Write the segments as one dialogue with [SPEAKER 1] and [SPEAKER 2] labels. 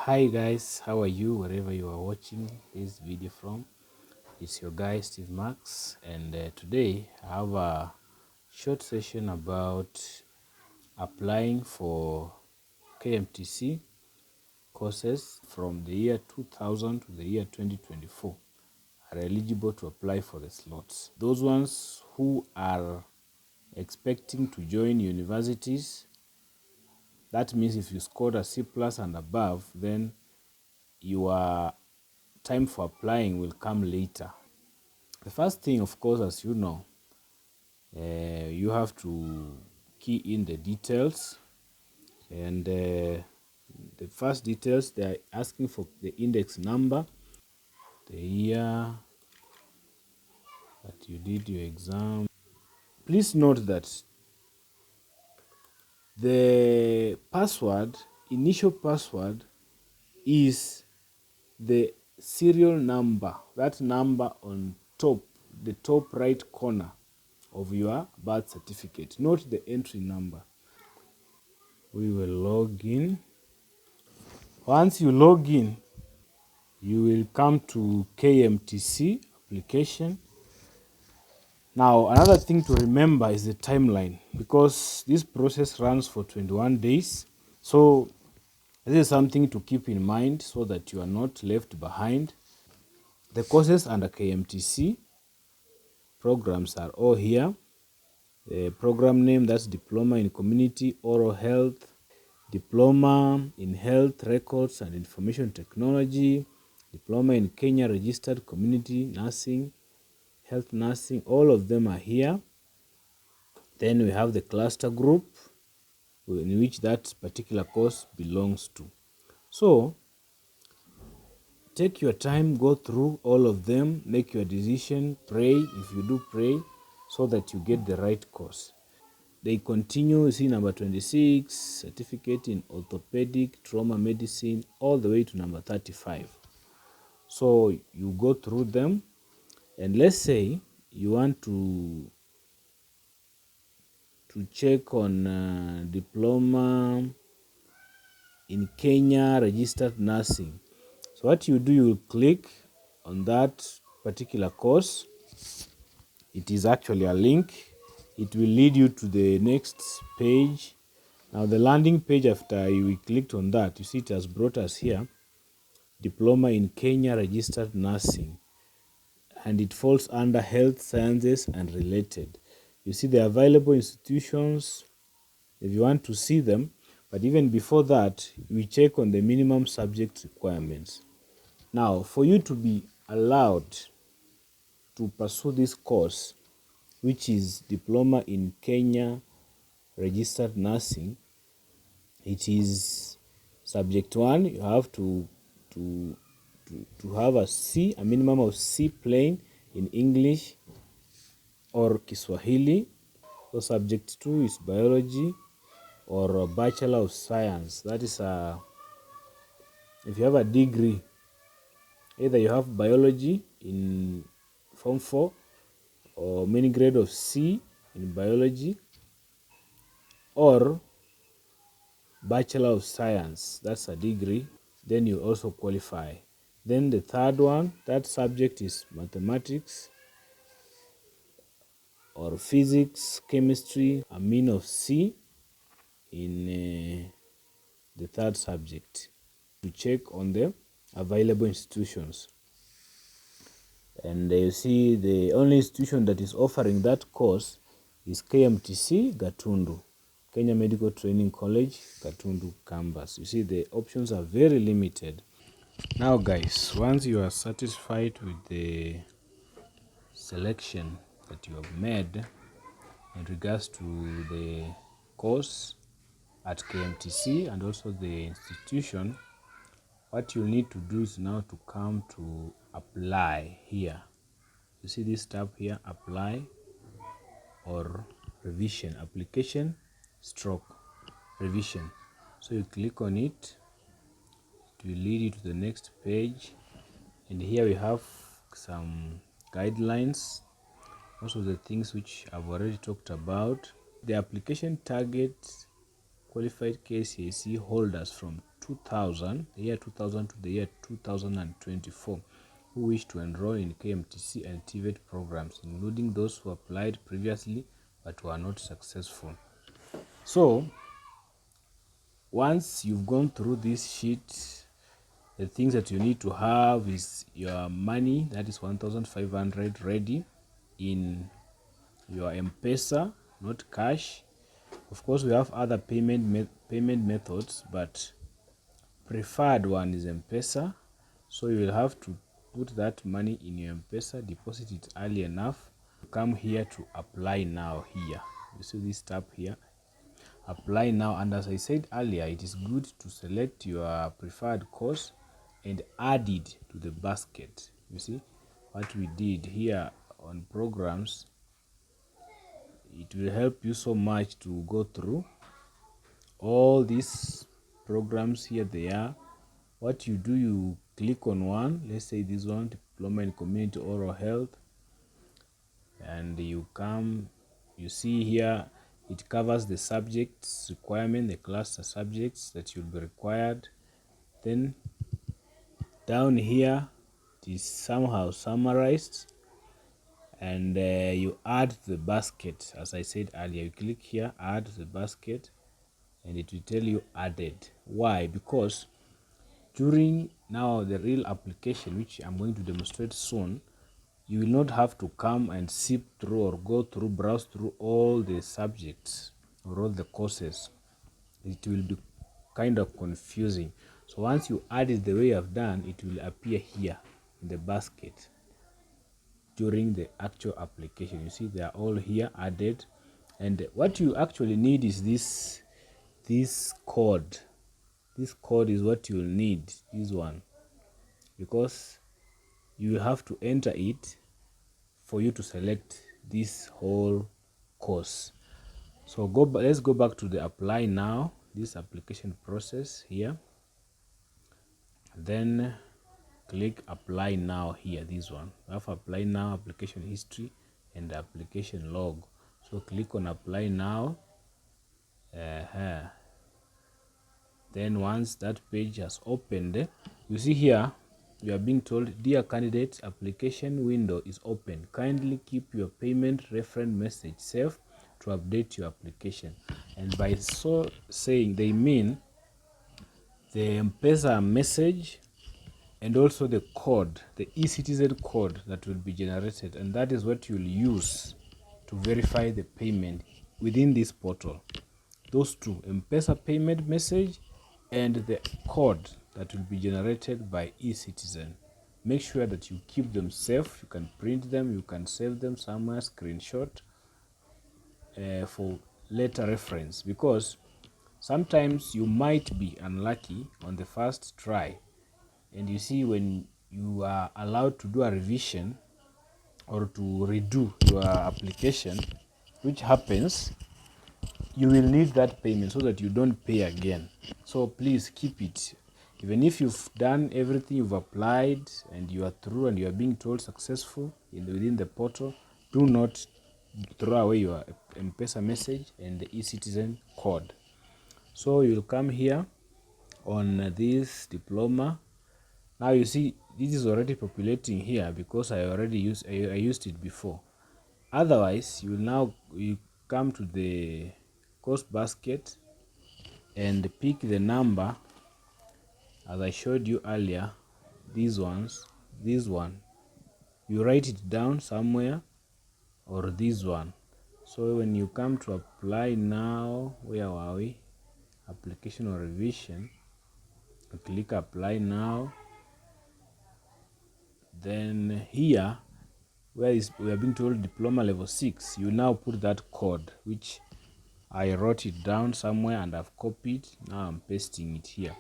[SPEAKER 1] Hi guys, how are you wherever you are watching this video from? It's your guy Steve Max, and today I have a short session about applying for Kmtc courses from the year 2000 to the year 2024 are eligible to apply for the slots. Those ones who are expecting to join universities, that means if you scored a C plus and above, then your time for applying will come later. The first thing, of course, as you know, you have to key in the details, and the first details, they are asking for the index number, the year that you did your exam. Please note that the password, initial password, is the serial number, that number on top, the top right corner of your birth certificate, not the entry number. We will log in. Once you log in, you will come to Kmtc application. Now, another thing to remember is the timeline, because this process runs for 21 days. So this is something to keep in mind so that you are not left behind. The courses under Kmtc programs are all here. The program name, that's Diploma in Community Oral Health, Diploma in Health Records and Information Technology, Diploma in Kenya Registered Community Nursing, Health Nursing, all of them are here. Then we have the cluster group in which that particular course belongs to. So take your time, go through all of them, make your decision, pray if you do pray, so that you get the right course. They continue, see number 26, certificate in orthopedic trauma medicine, all the way to number 35. So you go through them, and let's say you want to check on diploma in Kenya registered nursing. So what you do, you click on that particular course. It is actually a link. It will lead you to the next page. Now the landing page, after we clicked on that, you see it has brought us here, Diploma in Kenya Registered Nursing, and it falls under Health Sciences and Related. You see the available institutions if you want to see them, but even before that, we check on the minimum subject requirements. Now, for you to be allowed to pursue this course, which is Diploma in Kenya Registered Nursing, it is subject 1. You have to have a minimum of C plain in English or Kiswahili. So subject 2 is biology or a Bachelor of Science. That is if you have a degree, either you have biology in Form 4 or mini grade of C in biology, or Bachelor of Science, that's a degree, then you also qualify. Then the third one, that subject is mathematics or physics, chemistry, a min of C in the third subject. To check on the available institutions. And you see the only institution that is offering that course is Kmtc Gatundu, Kenya Medical Training College, Gatundu campus. You see the options are very limited. Now guys, once you are satisfied with the selection that you have made in regards to the course at Kmtc and also the institution, what you need to do is now to come to apply here. You see this tab here, apply or revision, application stroke revision. So you click on it, it will lead you to the next page, and here we have some guidelines, also the things which I've already talked about. The application targets qualified KCSE holders from 2000, the year 2000 to the year 2024, who wish to enroll in Kmtc and Tvets programs, including those who applied previously but were not successful. So once you've gone through this sheet, the things that you need to have is your money, that is 1,500 ready in your M-Pesa, not cash. Of course, we have other payment methods, but preferred one is M-Pesa. So you will have to put that money in your M-Pesa, deposit it early enough. Come here to apply now here. You see this tab here, apply now, and as I said earlier, it is good to select your preferred course and add it to the basket. You see what we did here on programs, it will help you so much to go through all these programs. Here they are. What you do, you click on one, let's say this one, Diploma in Community Oral Health, and you come, you see here it covers the subjects requirement, the cluster subjects that you'll be required. Then down here it is somehow summarized, and you add the basket. As I said earlier, you click here, add the basket, and it will tell you added. Why? Because during now the real application, which I'm going to demonstrate soon, you will not have to come and sift through or go through, browse through all the subjects or all the courses. It will be kind of confusing. So once you add it the way you have done, it will appear here in the basket during the actual application. You see they are all here added, and what you actually need is this code. This code is what you'll need, this one, because you have to enter it for you to select this whole course. So let's go back to the apply now, this application process here, then click apply now here, this one. We have apply now, application history, and application log. So click on apply now. Then once that page has opened, you see here you are being told, dear candidate, application window is open. Kindly keep your payment reference message safe to update your application. And by so saying, they mean the M-Pesa message and also the code, the e-citizen code that will be generated, and that is what you'll use to verify the payment within this portal. Those two, M-Pesa payment message and the code that will be generated by e-citizen. Make sure that you keep them safe. You can print them, you can save them somewhere, screenshot for later reference, because sometimes you might be unlucky on the first try, and you see when you are allowed to do a revision or to redo your application, which happens, you will need that payment so that you don't pay again. So please keep it. Even if you've done everything, you've applied and you are through and you are being told successful within the portal, do not throw away your M-Pesa message and the e-citizen code. So you'll come here on this diploma. Now you see this is already populating here because I used it before. Otherwise, you come to the course basket and pick the number as I showed you earlier. These ones, this one, you write it down somewhere, or this one. So when you come to apply now, where are we? Application or revision, you click apply now. Then here where we are being told diploma level 6, you now put that code, which I wrote it down somewhere and I've copied. Now I'm pasting it here.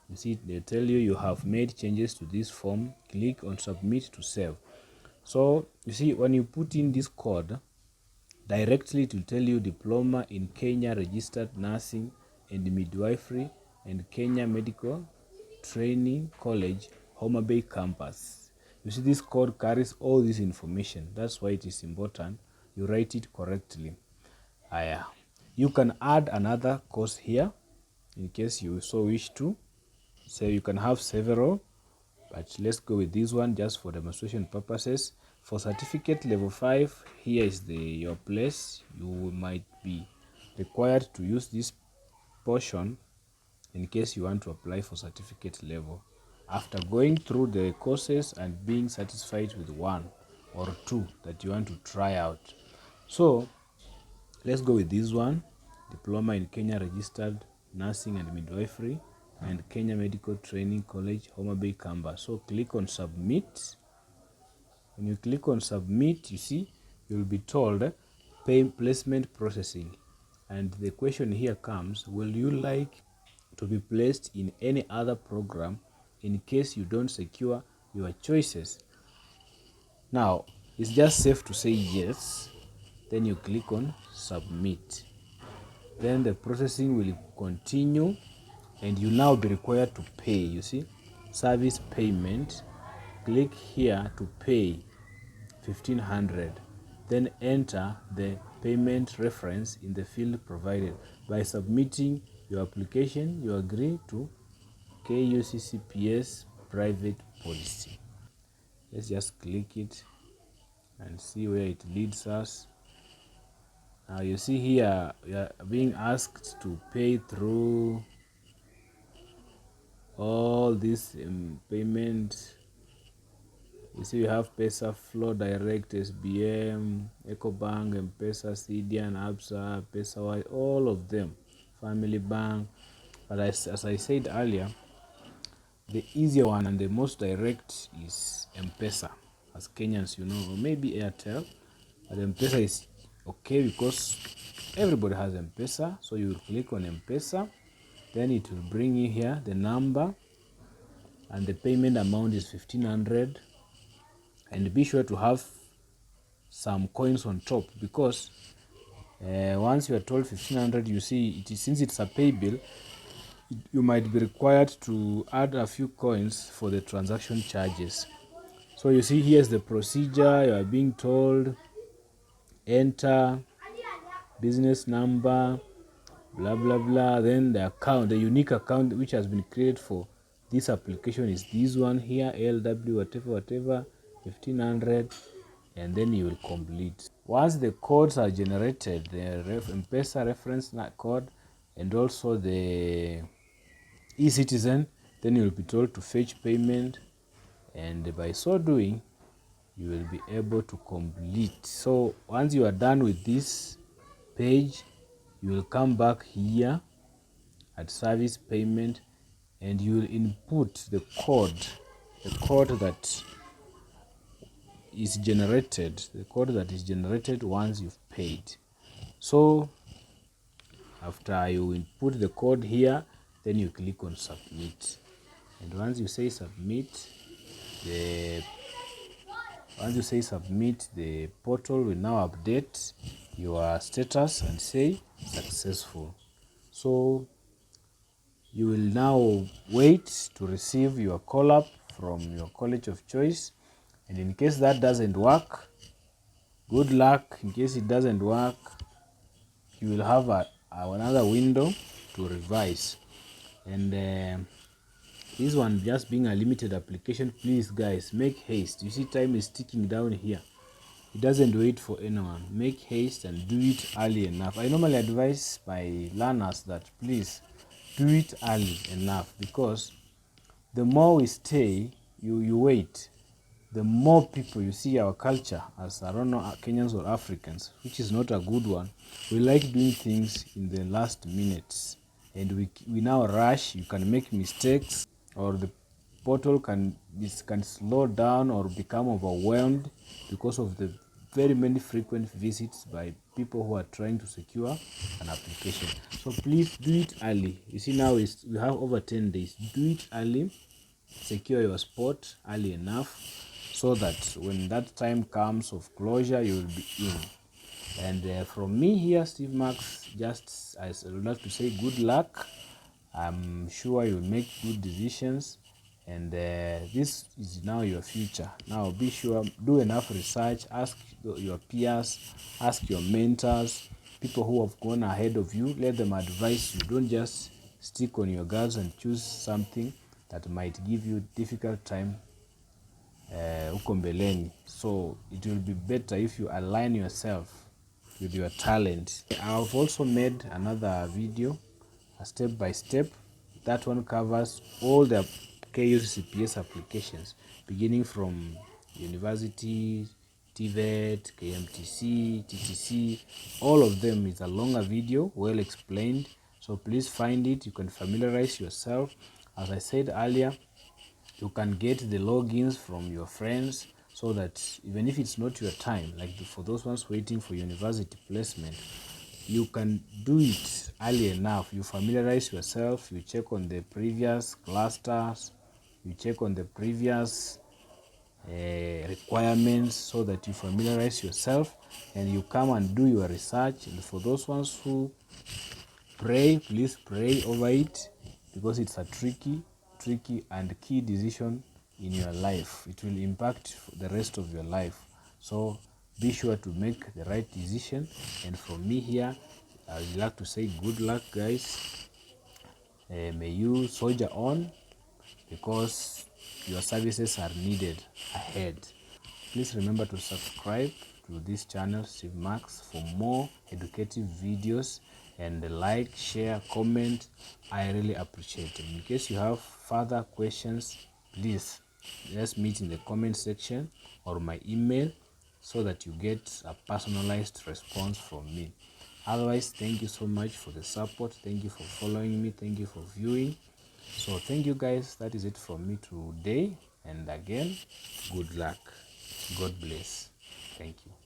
[SPEAKER 1] You see they tell you you have made changes to this form. Click on submit to save. So you see when you put in this code, directly it will tell you diploma in Kenya registered nursing and midwifery and Kenya medical training college, Homa Bay campus. You see this code carries all this information. That's why it is important you write it correctly. You can add another course here in case you so wish to. So you can have several, but let's go with this one just for demonstration purposes. For certificate level 5, here is your place. You might be required to use this portion in case you want to apply for certificate level after going through the courses and being satisfied with one or two that you want to try out. So let's go with this one: diploma in Kenya Registered Nursing and Midwifery and Kenya Medical Training College, Homa Bay campus. So click on submit. When you click on submit, you see you'll be told pay placement processing, and the question here comes: will you like to be placed in any other program in case you don't secure your choices? Now it's just safe to say yes. Then you click on submit. Then the processing will continue and you now be required to pay. You see, service payment. Click here to pay 1500. Then enter the payment reference in the field provided. By submitting your application, you agree to Kuccps private policy. Let's just click it and see where it leads us. Now you see here we are being asked to pay through all this payment. You see we have Pesa, Flow Direct, SBM, EcoBank, M-Pesa, CDN, Absa, Pesa, all of them, Family Bank. But as I said earlier, the easier one and the most direct is M-Pesa. As Kenyans, you know, or maybe Airtel, but M-Pesa is okay because everybody has M-Pesa. So you click on M-Pesa, then it will bring you here the number, and the payment amount is 1500. And be sure to have some coins on top, because once you are told 1500, you see it is, since it's a pay bill, you might be required to add a few coins for the transaction charges. So you see here's the procedure. You are being told enter business number, blah blah blah. Then the account, the unique account which has been created for this application is this one here, LW whatever 1500, and then you will complete. Once the codes are generated, the M-Pesa reference code and also the eCitizen, then you will be told to fetch payment, and by so doing you will be able to complete. So once you are done with this page, you will come back here at service payment and you will input the code that is generated once you've paid. So after you input the code here, then you click on submit, and once you say submit, the portal will now update your status and say successful. So you will now wait to receive your call-up from your college of choice, and in case that doesn't work, good luck. In case it doesn't work, you will have another window to revise. And this one just being a limited application, please guys, make haste. You see time is ticking down here. It doesn't wait for anyone. Make haste and do it early enough. I normally advise my learners that please do it early enough, because the more we stay, you wait, the more people, you see our culture as, I don't know, Kenyans or Africans, which is not a good one. We like doing things in the last minutes, and we now rush. You can make mistakes, or the portal can slow down or become overwhelmed because of the very many frequent visits by people who are trying to secure an application. So please do it early. You see now we have over 10 days. Do it early. Secure your spot early enough so that when that time comes of closure, you will be in. And from me here, Steve Max, just I would like to say good luck. I'm sure you'll make good decisions, and this is now your future. Now be sure, do enough research, ask your peers, ask your mentors, people who have gone ahead of you, let them advise you. Don't just stick on your guns and choose something that might give you difficult time huko mbeleni. So it will be better if you align yourself with your talent. I've also made another video, a step by step. That one covers all the KUCCPS applications, beginning from university, Tvets, Kmtc, TTC, all of them. Is a longer video, well explained. So please find it. You can familiarize yourself. As I said earlier, you can get the logins from your friends, so that even if it's not your time, like for those ones waiting for university placement, you can do it early enough. You familiarize yourself, you check on the previous clusters, you check on the previous requirements, so that you familiarize yourself and you come and do your research. And for those ones who pray, please pray over it, because it's a tricky and key decision in your life. It will impact the rest of your life. So be sure to make the right decision. And from me here, I would like to say good luck, guys. May you soldier on, because your services are needed ahead. Please remember to subscribe to this channel, Steve Max, for more educative videos, and like, share, comment. I really appreciate it. In case you have further questions, please let's meet in the comment section or my email, so that you get a personalized response from me. Otherwise, thank you so much for the support. Thank you for following me. Thank you for viewing. So thank you, guys. That is it from me today. And again, good luck. God bless. Thank you.